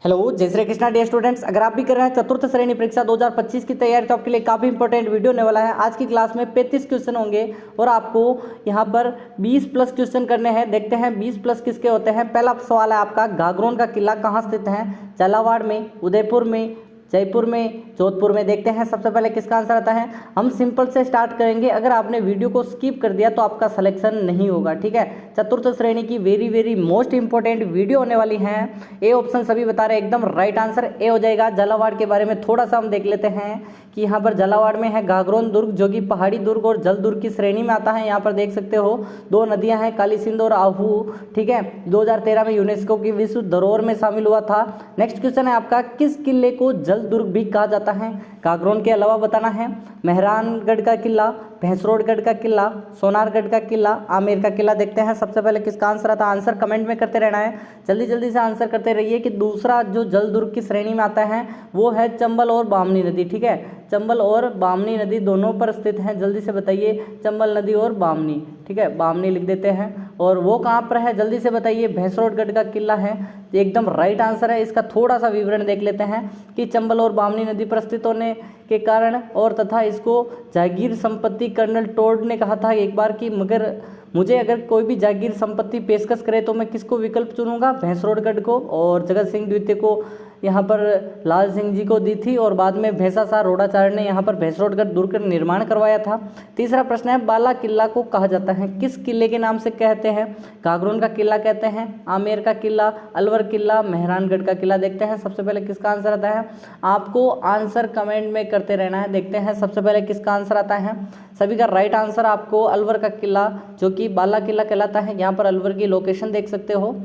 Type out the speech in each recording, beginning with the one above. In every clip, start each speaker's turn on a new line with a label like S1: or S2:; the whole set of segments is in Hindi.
S1: हेलो जय श्री कृष्णा डियर स्टूडेंट्स। अगर आप भी कर रहे हैं चतुर्थ श्रेणी परीक्षा 2025 की तैयारी तो आपके लिए काफ़ी इंपॉर्टेंट वीडियो होने वाला है। आज की क्लास में 35 क्वेश्चन होंगे और आपको यहां पर 20 प्लस क्वेश्चन करने हैं। देखते हैं 20 प्लस किसके होते हैं। पहला सवाल है आपका, गागरोन का किला कहाँ स्थित है? झालावाड़ में, उदयपुर में, जयपुर में, जोधपुर में। देखते हैं सबसे पहले किसका आंसर आता है। हम सिंपल से स्टार्ट करेंगे। अगर आपने वीडियो को स्किप कर दिया तो आपका सिलेक्शन नहीं होगा, ठीक है। चतुर्थ श्रेणी की वेरी मोस्ट इंपॉर्टेंट वीडियो होने वाली है। ए ऑप्शन सभी बता रहे हैं, एकदम राइट आंसर ए हो जाएगा। झालावाड़ के बारे में थोड़ा सा हम देख लेते हैं कि यहाँ पर झालावाड़ में है गागरोन दुर्ग, जो कि पहाड़ी दुर्ग और जल दुर्ग की श्रेणी में आता है। यहाँ पर देख सकते हो दो नदियाँ हैं, काली सिंध और आहू, ठीक है। 2013 में यूनेस्को की विश्व धरोहर में शामिल हुआ था। नेक्स्ट क्वेश्चन है आपका, किस किले को जल दुर्ग भी कहा जाता है? गागरोन के अलावा बताना है। मेहरानगढ़ का किला, भैंसरोडगढ़ का किला, सोनारगढ़ का किला, आमेर का किला। देखते हैं सबसे पहले किसका आंसर आता है। आंसर कमेंट में करते रहना है, जल्दी से आंसर करते रहिए कि दूसरा जो जल दुर्ग की श्रेणी में आता है वो है चंबल और बामनी नदी, ठीक है। चंबल और बामनी नदी दोनों पर स्थित हैं। जल्दी से बताइए, चंबल नदी और बामनी, ठीक है। बामनी लिख देते हैं। और वो कहाँ पर है जल्दी से बताइए। भैंसरोडगढ़ का किला है, एकदम राइट आंसर है। इसका थोड़ा सा विवरण देख लेते हैं कि चंबल और बामनी नदी पर स्थित होने के कारण और तथा इसको जागीर संपत्ति कर्नल टोड ने कहा था एक बार कि मगर मुझे अगर कोई भी जागीर संपत्ति पेशकश करे तो मैं किसको विकल्प चुनूंगा? भैंसरोडगढ़ को। और जगत सिंह द्वितीय को यहाँ पर लाल सिंह जी को दी थी और बाद में भैंसासार रोडाचार्य ने यहाँ पर भैंसरोडगढ़ दुर्ग का निर्माण करवाया था। तीसरा प्रश्न है, बाला किला को कहा जाता है किस किले के नाम से कहते हैं? गागरोन का किला कहते हैं, आमेर का किला, अलवर किला, मेहरानगढ़ का किला। देखते हैं सबसे पहले किसका आंसर आता है। आपको आंसर कमेंट में करते रहना है। देखते हैं सबसे पहले किसका आंसर आता है। सभी का राइट आंसर आपको अलवर का किला, जो कि बाला किला कहलाता है। यहाँ पर अलवर की लोकेशन देख सकते हो।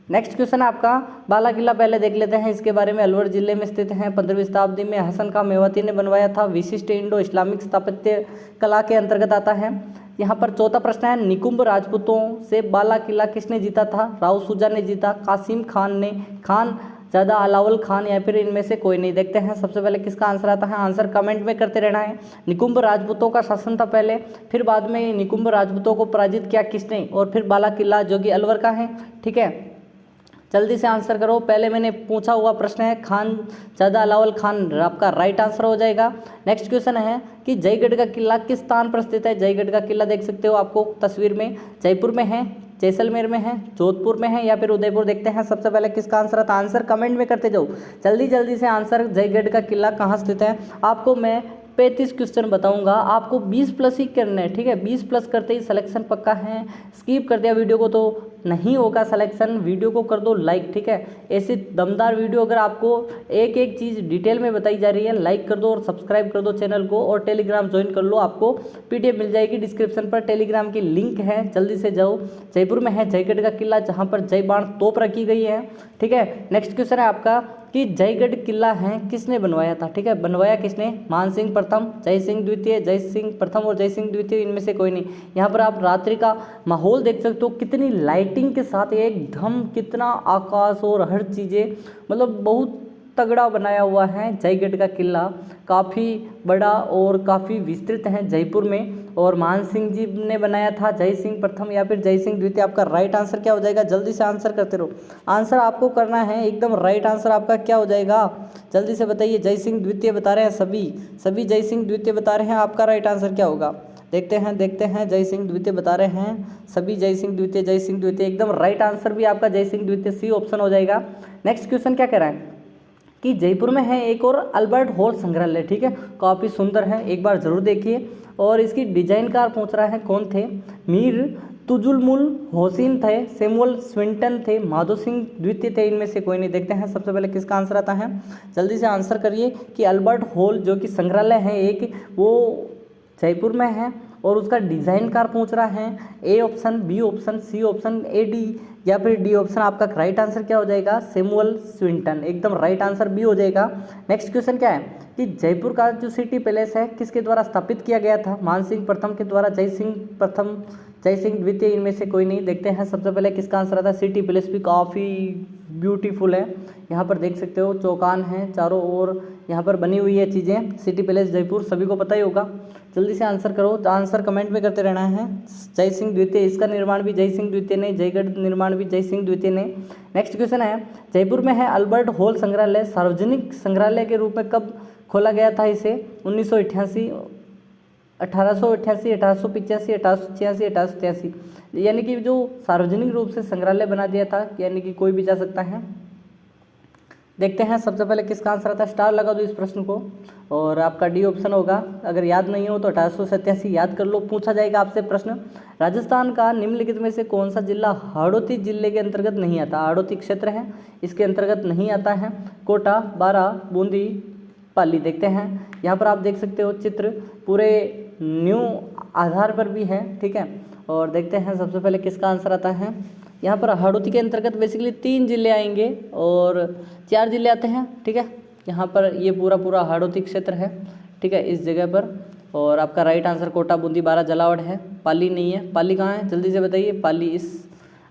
S1: नेक्स्ट क्वेश्चन आपका, बाला किला पहले देख लेते हैं इसके बारे में। अलवर जिले में स्थित है। 15वीं शताब्दी में हसन खां मेवाती ने बनवाया था। विशिष्ट इंडो इस्लामिक स्थापत्य कला के अंतर्गत आता है। यहाँ पर चौथा प्रश्न है, निकुंभ राजपूतों से बाला किला किसने जीता था? राव सुजा ने जीता, कासिम खान ने, खान ज़्यादा अलावल खान, या फिर इनमें से कोई नहीं। देखते हैं सबसे पहले किसका आंसर आता है। आंसर कमेंट में करते रहना है। निकुंभ राजपूतों का शासन था पहले, फिर बाद में निकुंभ राजपूतों को पराजित किया किसने, और फिर बाला किला जो कि अलवर का है, ठीक है। जल्दी से आंसर करो। पहले मैंने पूछा हुआ प्रश्न है, खान ज़्यादा अलावल खान आपका राइट आंसर हो जाएगा। नेक्स्ट क्वेश्चन है कि जयगढ़ का किला किस स्थान पर स्थित है? जयगढ़ का किला देख सकते हो आपको तस्वीर में, जयपुर में है, जैसलमेर में है, जोधपुर में है, या फिर उदयपुर। देखते हैं सबसे पहले किसका आंसर आता है। आंसर कमेंट में करते जाओ जल्दी से आंसर। जयगढ़ का किला कहाँ स्थित है? आपको मैं 35 क्वेश्चन बताऊंगा, आपको 20 प्लस ही करने हैं, ठीक है। 20 प्लस करते ही सिलेक्शन पक्का है। स्किप कर दिया वीडियो को तो नहीं होगा सिलेक्शन। वीडियो को कर दो लाइक, ठीक है। ऐसी दमदार वीडियो अगर आपको एक चीज़ डिटेल में बताई जा रही है, लाइक कर दो और सब्सक्राइब कर दो चैनल को, और टेलीग्राम ज्वाइन कर लो। आपको पीडीएफ मिल जाएगी डिस्क्रिप्शन पर, टेलीग्राम की लिंक है, जल्दी से जाओ। जयपुर में है जयगढ़ का किला, जहाँ पर जय बाण तोप रखी गई है, ठीक है। नेक्स्ट क्वेश्चन है आपका कि जयगढ़ किला है किसने बनवाया था, ठीक है। बनवाया किसने? मान सिंह प्रथम, जय सिंह द्वितीय, जय सिंह प्रथम और जय सिंह द्वितीय, इनमें से कोई नहीं। यहाँ पर आप रात्रि का माहौल देख सकते हो, कितनी लाइटिंग के साथ एकदम, कितना आकाश और हर चीज़ें, मतलब बहुत तगड़ा बनाया हुआ है। जयगढ़ का किला काफ़ी बड़ा और काफ़ी विस्तृत है जयपुर में, और मान सिंह जी ने बनाया था, जय सिंह प्रथम या फिर जय सिंह द्वितीय। आपका राइट आंसर क्या हो जाएगा? जल्दी से आंसर करते रहो। आंसर आपको करना है एकदम राइट आंसर आपका क्या हो जाएगा? जल्दी से बताइए। जय सिंह द्वितीय बता रहे हैं सभी जय सिंह द्वितीय बता रहे हैं। आपका राइट आंसर क्या होगा? देखते हैं। जय सिंह द्वितीय बता रहे हैं सभी, जय सिंह द्वितीय एकदम राइट आंसर भी आपका जय सिंह द्वितीय सी ऑप्शन हो जाएगा। नेक्स्ट क्वेश्चन क्या कह रहा है कि जयपुर में है एक और अल्बर्ट हॉल संग्रहालय, ठीक है। काफ़ी सुंदर है, एक बार ज़रूर देखिए। और इसकी डिजाइनकार पूछ रहा है कौन थे? मीर तुजुलमुल होसिन थे, सैमुअल स्विंटन थे, माधो सिंह द्वितीय थे, इनमें से कोई नहीं। देखते हैं सबसे पहले किसका आंसर आता है। जल्दी से आंसर करिए कि अल्बर्ट हॉल जो कि संग्रहालय है एक, वो जयपुर में है और उसका डिज़ाइनकार पूछ रहा है। A option, B option, C option, A D या फिर डी ऑप्शन। आपका राइट आंसर क्या हो जाएगा? सैमुअल स्विंटन, एकदम राइट आंसर बी हो जाएगा। नेक्स्ट क्वेश्चन क्या है कि जयपुर का जो सिटी पैलेस है किसके द्वारा स्थापित किया गया था? मान सिंह प्रथम के द्वारा, जय सिंह प्रथम, जय सिंह द्वितीय, इनमें से कोई नहीं। देखते हैं सबसे पहले किसका आंसर आता है। सिटी पैलेस भी काफ़ी ब्यूटीफुल है। यहाँ पर देख सकते हो चौकान है चारों ओर, यहाँ पर बनी हुई है चीज़ें। सिटी पैलेस जयपुर सभी को पता ही होगा। जल्दी से आंसर करो, आंसर कमेंट में करते रहना है। जय सिंह द्वितीय, इसका निर्माण भी जय सिंह द्वितीय ने, जयगढ़ निर्माण भी जय सिंह द्वितीय ने। नेक्स्ट क्वेश्चन है, जयपुर में है अल्बर्ट हॉल संग्रहालय सार्वजनिक संग्रहालय के रूप में कब खोला गया था इसे? 1988, 1888, 1885, 1886, 1883। यानी कि जो सार्वजनिक रूप से संग्रहालय बना दिया था, यानी कि कोई भी जा सकता है। देखते हैं सबसे पहले किसका आंसर आता है। स्टार लगा दो इस प्रश्न को और आपका डी ऑप्शन होगा। अगर याद नहीं हो तो 1887 याद कर लो। पूछा जाएगा आपसे प्रश्न, राजस्थान का निम्नलिखित में से कौन सा जिला हाड़ौती जिले के अंतर्गत नहीं आता? हाड़ौती क्षेत्र है, इसके अंतर्गत नहीं आता है। कोटा, बारा, बूंदी, पाली। देखते हैं यहाँ पर आप देख सकते हो चित्र पूरे न्यू आधार पर भी है, ठीक है। और देखते हैं सबसे पहले किसका आंसर आता है। यहाँ पर हाड़ौती के अंतर्गत बेसिकली 3 जिले आएंगे और 4 जिले आते हैं, ठीक है। यहाँ पर ये पूरा हाड़ौती क्षेत्र है, ठीक है, इस जगह पर। और आपका राइट आंसर कोटा, बूंदी, बारा, जलावड़ है। पाली नहीं है। पाली कहाँ है जल्दी से बताइए। पाली इस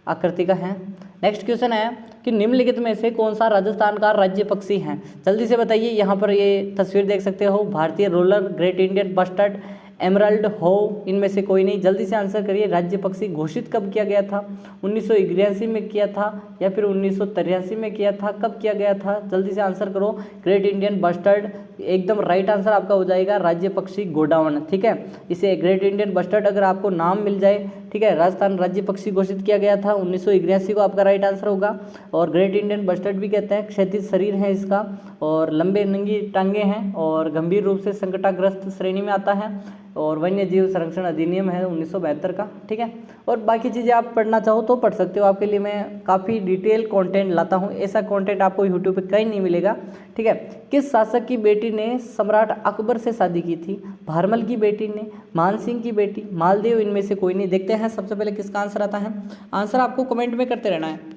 S1: आकृति का है। नेक्स्ट क्वेश्चन है कि निम्नलिखित में से कौन सा राजस्थान का राज्य पक्षी है? जल्दी से बताइए। यहाँ पर ये तस्वीर देख सकते हो, भारतीय roller, great Indian bustard, emerald हो, इनमें से कोई नहीं। जल्दी से आंसर करिए। राज्य पक्षी घोषित कब किया गया था? 1981 में किया था या फिर 1983 में किया था? कब किया गया था? जल्दी से आंसर करो। ग्रेट इंडियन बस्टर्ड एकदम राइट आंसर आपका हो जाएगा। राज्य पक्षी गोडावण, ठीक है। इसे ग्रेट इंडियन बस्टर्ड अगर आपको नाम मिल जाए, ठीक है, राजस्थान राज्य पक्षी घोषित किया गया था 1981 को, आपका राइट आंसर होगा। और ग्रेट इंडियन बस्टर्ड भी कहते हैं। क्षैतिज शरीर है इसका और लंबे नंगी टांगे हैं और गंभीर रूप से संकटाग्रस्त श्रेणी में आता है। और वन्य जीव संरक्षण अधिनियम है 1972 का, ठीक है। और बाकी चीज़ें आप पढ़ना चाहो तो पढ़ सकते हो। आपके लिए मैं काफ़ी डिटेल कंटेंट लाता हूँ, ऐसा कंटेंट आपको यूट्यूब पे कहीं नहीं मिलेगा, ठीक है। किस शासक की बेटी ने सम्राट अकबर से शादी की थी? भारमल की बेटी ने, मानसिंह की बेटी, मालदेव, इनमें से कोई नहीं। देखते हैं सबसे पहले किसका आंसर आता है। आंसर आपको कमेंट में करते रहना है।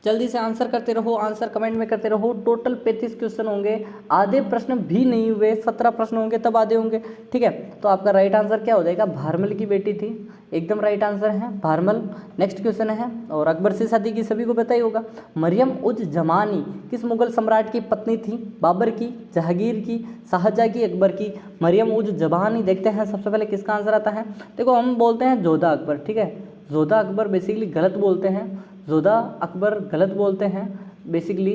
S1: जल्दी से आंसर करते रहो, आंसर कमेंट में करते रहो। टोटल 35 क्वेश्चन होंगे, आधे प्रश्न भी नहीं हुए, 17 प्रश्न होंगे तब आधे होंगे, ठीक है। तो आपका राइट आंसर क्या हो जाएगा? भारमल की बेटी थी, एकदम राइट आंसर है भारमल। नेक्स्ट क्वेश्चन है, और अकबर से शादी की सभी को पता ही होगा। मरियम उज जमानी किस मुगल सम्राट की पत्नी थी? बाबर की, जहांगीर की, शाहजहां की, अकबर की? मरियम उज जमानी। देखते हैं सबसे पहले किसका आंसर आता है। देखो हम बोलते हैं जोधा अकबर, ठीक है। जोधा अकबर बेसिकली गलत बोलते हैं, जोधा अकबर गलत बोलते हैं बेसिकली।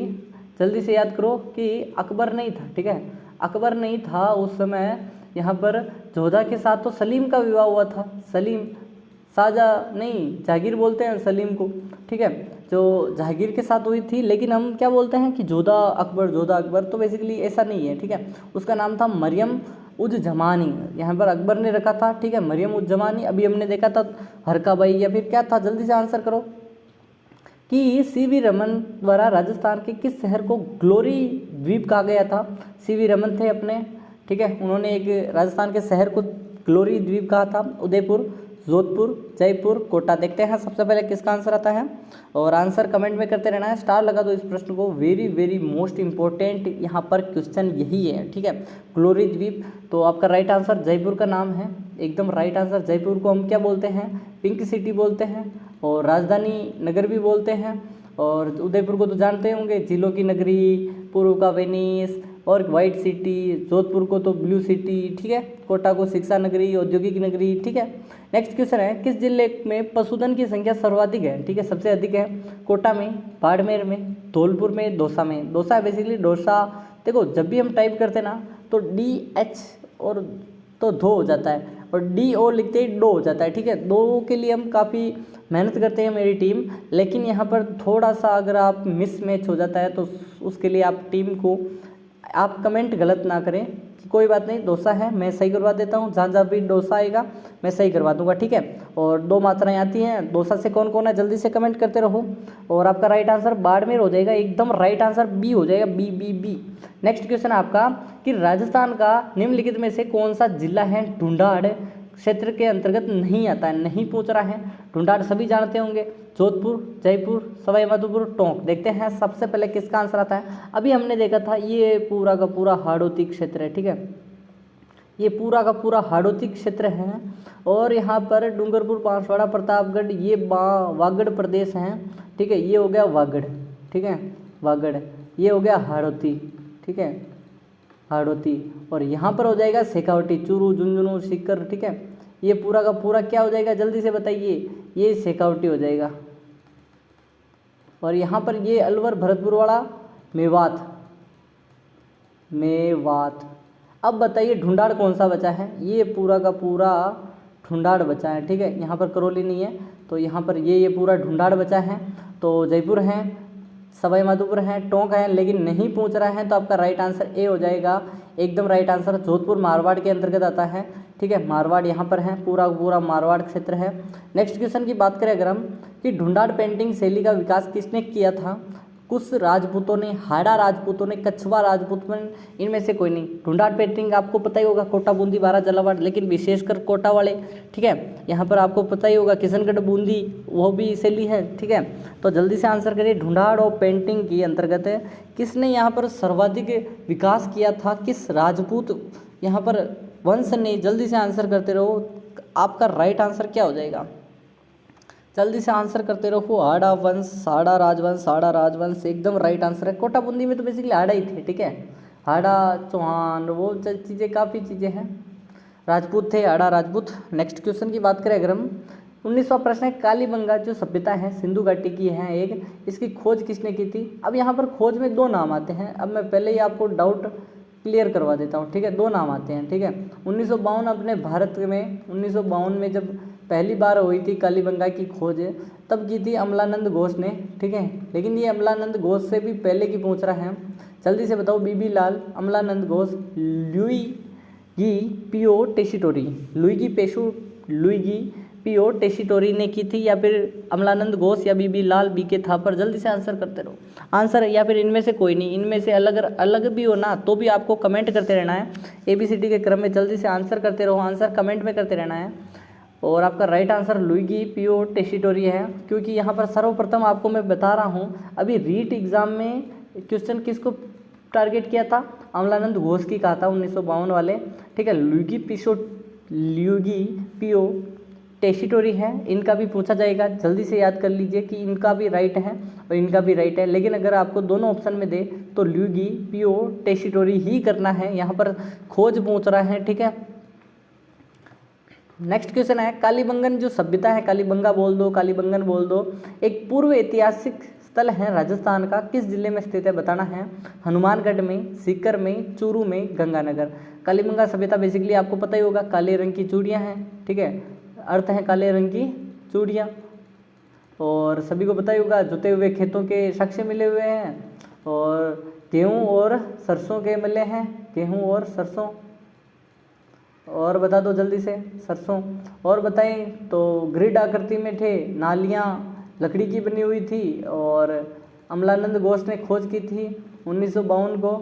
S1: जल्दी से याद करो कि अकबर नहीं था, ठीक है, अकबर नहीं था उस समय। यहाँ पर जोधा के साथ तो सलीम का विवाह हुआ था। सलीम, शाहजहां नहीं, जहांगीर बोलते हैं सलीम को, ठीक है, जो जहांगीर के साथ हुई थी। लेकिन हम क्या बोलते हैं कि जोधा अकबर, जोधा अकबर, तो बेसिकली ऐसा नहीं है, ठीक है। उसका नाम था मरियम उज जमानी, यहाँ पर अकबर ने रखा था, ठीक है, मरियम उज जमानी। अभी हमने देखा था हरकाबाई या फिर क्या था, जल्दी से आंसर करो कि सीवी रमन द्वारा राजस्थान के किस शहर को ग्लोरी द्वीप कहा गया था? सीवी रमन थे अपने, ठीक है, उन्होंने एक राजस्थान के शहर को ग्लोरी द्वीप कहा था। उदयपुर, जोधपुर, जयपुर, कोटा। देखते हैं सबसे पहले किसका आंसर आता है और आंसर कमेंट में करते रहना है। स्टार लगा दो इस प्रश्न को। वेरी मोस्ट इंपॉर्टेंट यहाँ पर क्वेश्चन यही है, ठीक है, ग्लोरी द्वीप। तो आपका राइट आंसर जयपुर का नाम है, एकदम राइट आंसर। जयपुर को हम क्या बोलते हैं? पिंक सिटी बोलते हैं और राजधानी नगर भी बोलते हैं। और उदयपुर को तो जानते होंगे, झीलों की नगरी, पूर्व का वेनिस और वाइट सिटी। जोधपुर को तो ब्लू सिटी, ठीक है। कोटा को शिक्षा नगरी, औद्योगिक नगरी, ठीक है। नेक्स्ट क्वेश्चन है, किस जिले में पशुधन की संख्या सर्वाधिक है? ठीक है, सबसे अधिक है कोटा में, बाड़मेर में, धौलपुर में, दौसा में। दौसा बेसिकली डोसा। देखो जब भी हम टाइप करते हैं ना तो DH और तो धो हो जाता है और DO लिखते ही डो हो जाता है, ठीक है। दो के लिए हम काफ़ी मेहनत करते हैं मेरी टीम, लेकिन यहाँ पर थोड़ा सा अगर आप मिस मैच हो जाता है तो उसके लिए आप टीम को आप कमेंट गलत ना करें कि कोई बात नहीं, डोसा है, मैं सही करवा देता हूँ। जहाँ जहाँ भी डोसा आएगा मैं सही करवा दूंगा, ठीक है। और 2 मात्राएं आती हैं डोसा से, कौन कौन है जल्दी से कमेंट करते रहो। और आपका राइट आंसर बाड़मेर हो जाएगा, एकदम राइट आंसर बी हो जाएगा, बी। नेक्स्ट क्वेश्चन आपका कि राजस्थान का निम्नलिखित में से कौन सा जिला है ढूंढाड़ क्षेत्र के अंतर्गत नहीं आता है? नहीं पूछ रहा है, ढूंढाड़ सभी जानते होंगे। जोधपुर, जयपुर, सवाई माधोपुर, टोंक। देखते हैं सबसे पहले किसका आंसर आता है। अभी हमने देखा था ये पूरा का पूरा हाड़ौती क्षेत्र है, ठीक है, ये पूरा का पूरा हाड़ौती क्षेत्र है। और यहाँ पर डूंगरपुर, बांसवाड़ा, प्रतापगढ़, ये वागड़ प्रदेश हैं, ठीक है, ये हो गया वागड़, ठीक है, वागड़। ये हो गया हाड़ौती, ठीक है, हाड़ौती। और यहाँ पर हो जाएगा शेखावटी, चूरू, झुंझुनू, सीकर, ठीक है। ये पूरा का पूरा क्या हो जाएगा, जल्दी से बताइए, ये शेखावटी हो जाएगा। और यहाँ पर ये अलवर, भरतपुर वाला मेवात, मेवात। अब बताइए ढूंढाड़ कौन सा बचा है, ये पूरा का पूरा ढूंढाड़ बचा है, ठीक है। यहाँ पर करौली नहीं है, तो यहाँ पर ये पूरा ढूंढाड़ बचा है। तो जयपुर है, सवाई माधोपुर है, टोंक है, लेकिन नहीं पूछ रहा है, तो आपका राइट आंसर ए हो जाएगा, एकदम राइट आंसर। जोधपुर मारवाड़ के अंतर्गत आता है, ठीक है, मारवाड़ यहाँ पर है, पूरा पूरा मारवाड़ क्षेत्र है। नेक्स्ट क्वेश्चन की बात करें अगर हम, कि ढूंढाड़ पेंटिंग शैली का विकास किसने किया था, कुछ राजपूतों ने, हाड़ा राजपूतों ने, कछवा राजपूतों ने, इनमें से कोई नहीं। ढूंढाड़ पेंटिंग आपको पता ही होगा, कोटा, बूंदी, बारा, झालावाड़, लेकिन विशेषकर कोटा वाले, ठीक है। यहाँ पर आपको पता ही होगा किशनगढ़, बूंदी, वो भी शैली है, ठीक है। तो जल्दी से आंसर करिए, ढूंढाड़ और पेंटिंग की अंतर्गत है, किसने यहाँ पर सर्वाधिक विकास किया था, किस राजपूत यहाँ पर वंश ने, जल्दी से आंसर करते रहो। आपका राइट आंसर क्या हो जाएगा, जल्दी से आंसर करते रहो। हाड़ा वंश, हाड़ा राजवंश, हाड़ा राजवंश एकदम राइट आंसर है। कोटा बूंदी में तो बेसिकली हाड़ा ही थे, ठीक है, हाड़ा चौहान, वो चीज़ें, काफ़ी चीज़ें हैं, राजपूत थे, हाड़ा राजपूत। नेक्स्ट क्वेश्चन की बात करें अगर हम, 19वां प्रश्न है, कालीबंगा जो सभ्यता है सिंधु घाटी की है एक, इसकी खोज किसने की थी। अब यहाँ पर खोज में दो नाम आते हैं, अब मैं पहले ही आपको डाउट क्लियर करवा देता हूँ, ठीक है। दो नाम आते हैं, ठीक है। 1952 अपने भारत में, 1952 में जब पहली बार हुई थी कालीबंगा की खोज, तब की थी अमलानंद घोष ने, ठीक है। लेकिन ये अमलानंद घोष से भी पहले की पूछ रहा है, जल्दी से बताओ। बीबी लाल, अमलानंद घोष, लुईगी पियो टेसिटोरी, लुईगी पियो टेसिटोरी ने की थी, या फिर अमलानंद घोष या बीबी लाल, बीके थापर। जल्दी से आंसर करते रहो, आंसर, या फिर इनमें से कोई नहीं, इनमें से अलग अलग भी हो ना, तो भी आपको कमेंट करते रहना है, ABCD के क्रम में। जल्दी से आंसर करते रहो, आंसर कमेंट में करते रहना है। और आपका राइट आंसर लुईगी पियो टेसिटोरी है, क्योंकि यहाँ पर सर्वप्रथम आपको मैं बता रहा हूँ, अभी रीट एग्जाम में क्वेश्चन किसको टारगेट किया था, अमलानंद घोष की कहा था 1952 वाले, ठीक है। लुईगी पियो टेसिटोरी है, इनका भी पूछा जाएगा, जल्दी से याद कर लीजिए कि इनका भी राइट है और इनका भी राइट है। लेकिन अगर आपको दोनों ऑप्शन में दे तो लुईगी पियो टेसिटोरी ही करना है, यहाँ पर खोज पूछ रहा है, ठीक है। नेक्स्ट क्वेश्चन है, कालीबंगन जो सभ्यता है, कालीबंगा बोल दो, कालीबंगन बोल दो, एक पूर्व ऐतिहासिक स्थल है राजस्थान का, किस जिले में स्थित है बताना है। हनुमानगढ़ में, सीकर में, चूरू में, गंगानगर। कालीबंगा सभ्यता बेसिकली आपको पता ही होगा, काले रंग की चूड़ियाँ हैं, ठीक है, अर्थ है काले रंग की चूड़ियाँ। और सभी को पता ही होगा, जुते हुए खेतों के साक्ष्य मिले हुए हैं, और गेहूँ और सरसों के मिले हैं, गेहूँ और सरसों। और बता दो जल्दी से, सरसों। और बताएं तो ग्रिड आकृति में थे, नालियाँ लकड़ी की बनी हुई थी, और अमलानंद घोष ने खोज की थी 1952 को।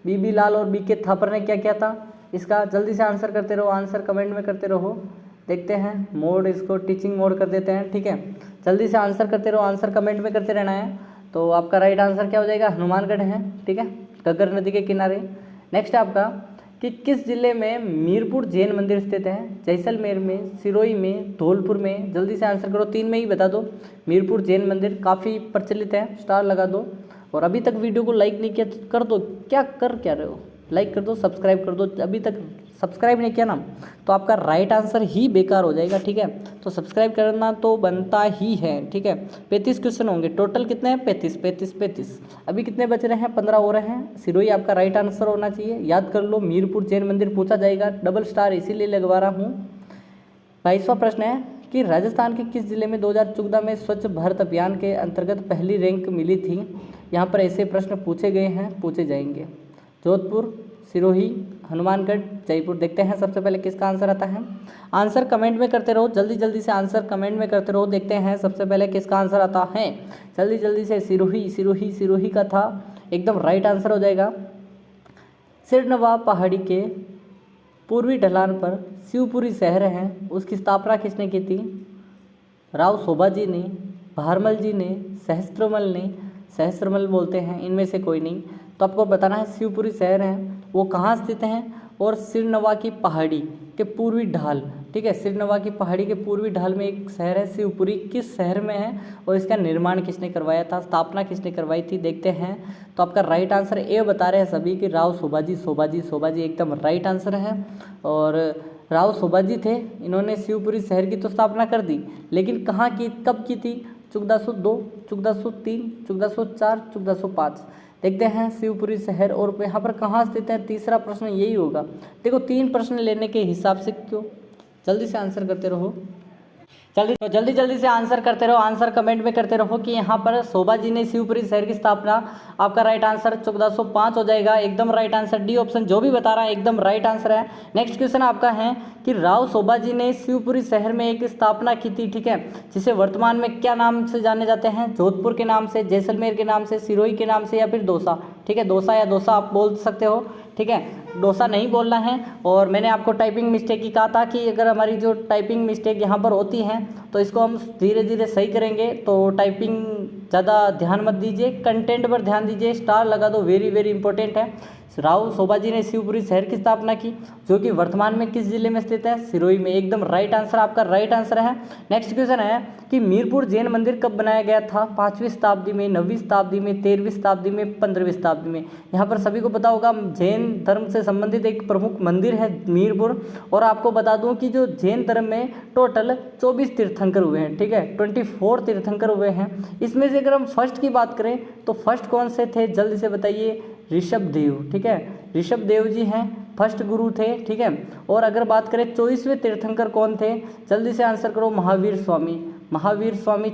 S1: बीबी लाल और बीके थापर ने क्या किया था इसका, जल्दी से आंसर करते रहो, आंसर कमेंट में करते रहो। देखते हैं मोड, इसको टीचिंग मोड कर देते हैं, ठीक है। जल्दी से आंसर करते रहो, आंसर कमेंट में करते रहना है। तो आपका राइट आंसर क्या हो जाएगा, हनुमानगढ़ है, ठीक है, घग्गर नदी के किनारे। नेक्स्ट आपका, कि किस जिले में मीरपुर जैन मंदिर स्थित है, जैसलमेर में, सिरोही में, धौलपुर में। जल्दी से आंसर करो, 3 में ही बता दो। मीरपुर जैन मंदिर काफ़ी प्रचलित है, स्टार लगा दो। और अभी तक वीडियो को लाइक नहीं किया तो कर दो, क्या रहे हो, लाइक कर दो, सब्सक्राइब कर दो। अभी तक सब्सक्राइब नहीं किया ना तो आपका राइट आंसर ही बेकार हो जाएगा, ठीक है। तो सब्सक्राइब करना तो बनता ही है, ठीक है। 35 क्वेश्चन होंगे टोटल, कितने हैं, 35। अभी कितने बच रहे हैं, 15 हो रहे हैं। सिरोही आपका राइट आंसर होना चाहिए, याद कर लो। मीरपुर जैन मंदिर पूछा जाएगा, डबल स्टार इसीलिए लगवा रहा हूँ। 22वां प्रश्न है कि राजस्थान के किस जिले में 2014 में स्वच्छ भारत अभियान के अंतर्गत पहली रैंक मिली थी। यहाँ पर ऐसे प्रश्न पूछे गए हैं, पूछे जाएंगे। जोधपुर, सिरोही, हनुमानगढ़, जयपुर। देखते हैं सबसे पहले किसका आंसर आता है। आंसर कमेंट में करते रहो, जल्दी जल्दी से आंसर कमेंट में करते रहो। देखते हैं सबसे पहले किसका आंसर आता है, जल्दी जल्दी से। सिरोही का था, एकदम राइट आंसर हो जाएगा। सिरनवा पहाड़ी के पूर्वी ढलान पर शिवपुरी शहर है, उसकी स्थापना किसने की थी। राव शोभाजी ने, भारमल जी ने, सहस्त्रमल बोलते हैं, इनमें से कोई नहीं। तो आपको बताना है शिवपुरी शहर है वो कहाँ स्थित है, और सिरनवा की पहाड़ी के पूर्वी ढाल, ठीक ठीक है। सिरनवा की पहाड़ी के पूर्वी ढाल में एक शहर है शिवपुरी, किस शहर में है और इसका निर्माण किसने करवाया था, स्थापना किसने करवाई थी, देखते हैं। तो आपका राइट आंसर ए बता रहे हैं सभी कि राव शोभाजी, शोभाजी एकदम राइट आंसर है। और राव शोभाजी थे, इन्होंने शिवपुरी शहर की तो स्थापना कर दी, लेकिन कहाँ की, कब की थी, 1402, 1403, 1404, 1405। देखते हैं शिवपुरी शहर और यहाँ पर कहाँ स्थित है, तीसरा प्रश्न यही होगा। देखो 3 प्रश्न लेने के हिसाब से क्यों, जल्दी से आंसर करते रहो, जल्दी से आंसर करते रहो, आंसर कमेंट में करते रहो कि यहाँ पर शोभाजी ने शिवपुरी शहर की स्थापना। आपका राइट आंसर 1405 हो जाएगा, एकदम राइट आंसर। डी ऑप्शन जो भी बता रहा है एकदम राइट आंसर है। नेक्स्ट क्वेश्चन आपका है कि राव शोभाजी ने शिवपुरी शहर में एक स्थापना की थी, ठीक है, जिसे वर्तमान में क्या नाम से जाने जाते हैं, जोधपुर के नाम से, जैसलमेर के नाम से, सिरोही के नाम से या फिर दौसा, ठीक है। दौसा या दौसा आप बोल सकते हो, ठीक है, डोसा नहीं बोलना है। और मैंने आपको टाइपिंग मिस्टेक की कहा था कि अगर हमारी जो टाइपिंग मिस्टेक यहाँ पर होती है तो इसको हम धीरे धीरे सही करेंगे, तो टाइपिंग ज़्यादा ध्यान मत दीजिए, कंटेंट पर ध्यान दीजिए, स्टार लगा दो, वेरी वेरी इंपॉर्टेंट है। राव शोभाजी ने शिवपुरी शहर की स्थापना की, जो कि वर्तमान में किस जिले में स्थित है, सिरोही में, एकदम राइट आंसर, आपका राइट आंसर है। नेक्स्ट क्वेश्चन है कि मीरपुर जैन मंदिर कब बनाया गया था, 5वीं शताब्दी में, 9वीं शताब्दी में, 13वीं शताब्दी में, 15वीं शताब्दी में। यहाँ पर सभी को पता होगा जैन धर्म से संबंधित एक प्रमुख मंदिर है मीरपुर। और आपको बता दूं कि जो जैन धर्म में टोटल 24 तीर्थंकर हुए हैं, ठीक है, 24 तीर्थंकर हुए हैं। इसमें से अगर हम फर्स्ट की बात करें तो फर्स्ट कौन से थे, जल्दी से बताइए, ऋषभ देव, ठीक है, ऋषभ देव जी हैं, फर्स्ट गुरु थे, ठीक है। और अगर बात करें 24वें तीर्थंकर कौन थे, जल्दी से आंसर करो, महावीर स्वामी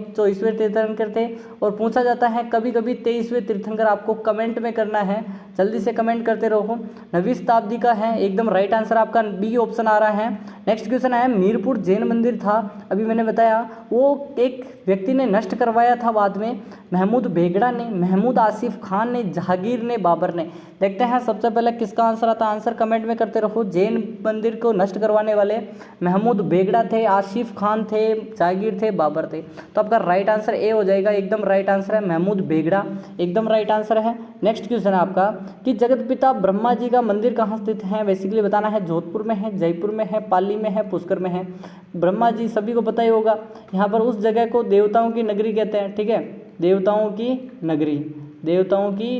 S1: 24वें तीर्थंकर थे। और पूछा जाता है कभी कभी 23वें तीर्थंकर, आपको कमेंट में करना है, जल्दी से कमेंट करते रहो। 9वीं शताब्दी का है, एकदम राइट आंसर आपका बी ऑप्शन आ रहा है। नेक्स्ट क्वेश्चन है, मीरपुर जैन मंदिर था, अभी मैंने बताया, वो एक व्यक्ति ने नष्ट करवाया था बाद में, महमूद बेगड़ा ने, महमूद आसिफ खान ने, जहांगीर ने, बाबर ने। देखते हैं सबसे पहले किसका आंसर आता है, आंसर कमेंट में करते रहो। जैन मंदिर को नष्ट करवाने वाले महमूद बेगड़ा थे, आसिफ खान थे, जहांगीर थे, बाबर थे। तो आपका राइट आंसर ए हो जाएगा, एकदम राइट आंसर है, महमूद बेगड़ा एकदम राइट आंसर है। नेक्स्ट क्वेश्चन है आपका कि जगत पिता ब्रह्मा जी का मंदिर कहाँ स्थित है, बेसिकली बताना है, जोधपुर में है, जयपुर में है, पाली में है, पुष्कर में है। ब्रह्मा जी सभी को पता ही होगा, यहाँ पर उस जगह को देवताओं की नगरी कहते हैं, ठीक है, देवताओं की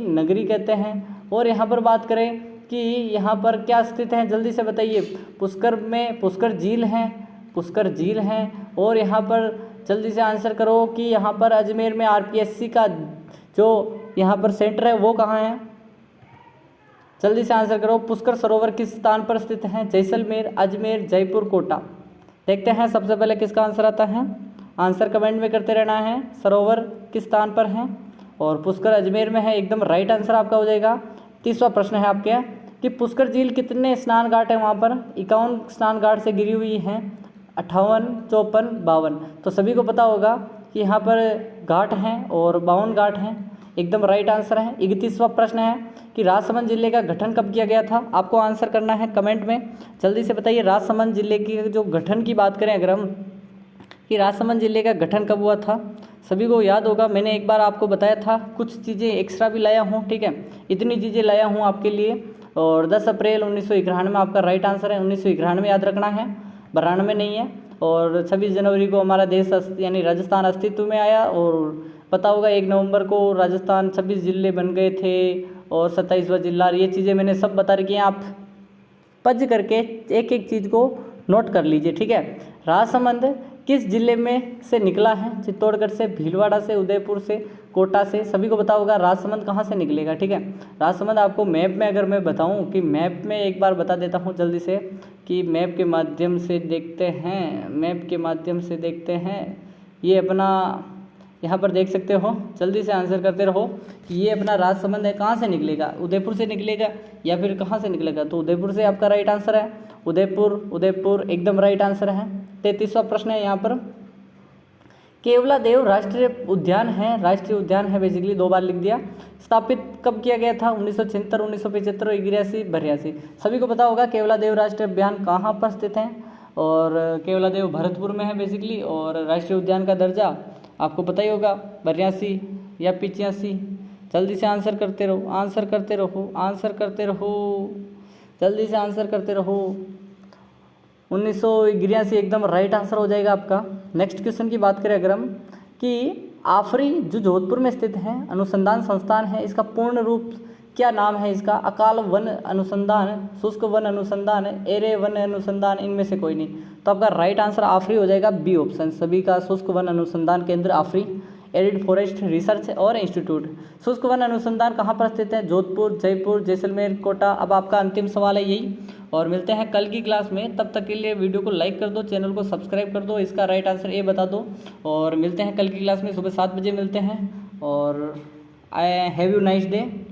S1: नगरी कहते हैं। और यहाँ पर बात करें कि यहाँ पर क्या स्थित है, जल्दी से बताइए, पुष्कर में पुष्कर झील है। और यहाँ पर जल्दी से आंसर करो कि यहाँ पर अजमेर में आरपीएससी का जो यहाँ पर सेंटर है वो कहाँ है, जल्दी से आंसर करो। पुष्कर सरोवर किस स्थान पर स्थित है, जैसलमेर, अजमेर, जयपुर, कोटा। देखते हैं सबसे पहले किसका आंसर आता है, आंसर कमेंट में करते रहना है। सरोवर किस स्थान पर है और पुष्कर अजमेर में है, एकदम राइट आंसर आपका हो जाएगा। 30वां प्रश्न है आपके कि पुष्कर झील कितने स्नान घाट है, वहाँ पर 51 स्नान घाट से घिरी हुई हैं, 58, 54, 52। तो सभी को पता होगा कि यहाँ पर घाट हैं और 52 घाट हैं, एकदम राइट आंसर है। 31वां प्रश्न है कि राजसमंद जिले का गठन कब किया गया था, आपको आंसर करना है कमेंट में, जल्दी से बताइए। राजसमंद जिले की जो गठन की बात करें अगर हम, कि राजसमंद जिले का गठन कब हुआ था, सभी को याद होगा, मैंने एक बार आपको बताया था, कुछ चीज़ें एक्स्ट्रा भी लाया हूँ, ठीक है, इतनी चीज़ें लाया हूँ आपके लिए। और 10 अप्रैल 1991 आपका राइट आंसर है, 1991 याद रखना है, 92 नहीं है। और 26 जनवरी को हमारा देश यानी राजस्थान अस्तित्व में आया, और पता होगा 1 नवंबर को राजस्थान 26 जिले बन गए थे और 27वां जिला। ये चीज़ें मैंने सब बता रखी हैं, आप पज करके एक एक चीज़ को नोट कर लीजिए, ठीक है। राजसमंद किस जिले में से निकला है, चित्तौड़गढ़ से, भीलवाड़ा से, उदयपुर से, कोटा से, सभी को पता होगा राजसमंद कहाँ से निकलेगा, ठीक है। राजसमंद आपको मैप में अगर मैं बताऊं कि मैप में एक बार बता देता हूं जल्दी से, कि मैप के माध्यम से देखते हैं, ये अपना यहाँ पर देख सकते हो, जल्दी से आंसर करते रहो कि ये अपना राजसमंद है, कहाँ से निकलेगा, उदयपुर से निकलेगा या फिर कहाँ से निकलेगा, तो उदयपुर से आपका राइट आंसर है, उदयपुर एकदम राइट आंसर है। 33वां प्रश्न है यहाँ पर, केवलादेव राष्ट्रीय उद्यान है बेसिकली, 2 बार लिख दिया, स्थापित कब किया गया था, 1976, 1975, 81, 82। सभी को पता होगा केवलादेव राष्ट्रीय उद्यान कहाँ पर स्थित है, और केवलादेव भरतपुर में है बेसिकली। और राष्ट्रीय उद्यान का दर्जा आपको पता ही होगा, 82 या 85। जल्दी से आंसर करते रहो, जल्दी से आंसर करते रहो। 1983 एकदम राइट आंसर हो जाएगा आपका। नेक्स्ट क्वेश्चन की बात करें अगर हम कि आफरी जो जोधपुर में स्थित है अनुसंधान संस्थान है, इसका पूर्ण रूप क्या नाम है इसका? अकाल वन अनुसंधान, शुष्क वन अनुसंधान, एरे वन अनुसंधान, इनमें से कोई नहीं। तो आपका राइट आंसर आफरी हो जाएगा, बी ऑप्शन सभी का। शुष्क वन अनुसंधान केंद्र आफरी, एरिड फॉरेस्ट रिसर्च और इंस्टीट्यूट। शुष्क वन अनुसंधान कहाँ पर स्थित है? जोधपुर, जयपुर, जैसलमेर, कोटा। अब आपका अंतिम सवाल है यही, और मिलते हैं कल की क्लास में। तब तक के लिए वीडियो को लाइक कर दो, चैनल को सब्सक्राइब कर दो, इसका राइट आंसर ए बता दो। और मिलते हैं कल की क्लास में, सुबह 7 बजे मिलते हैं। और I have you nice day.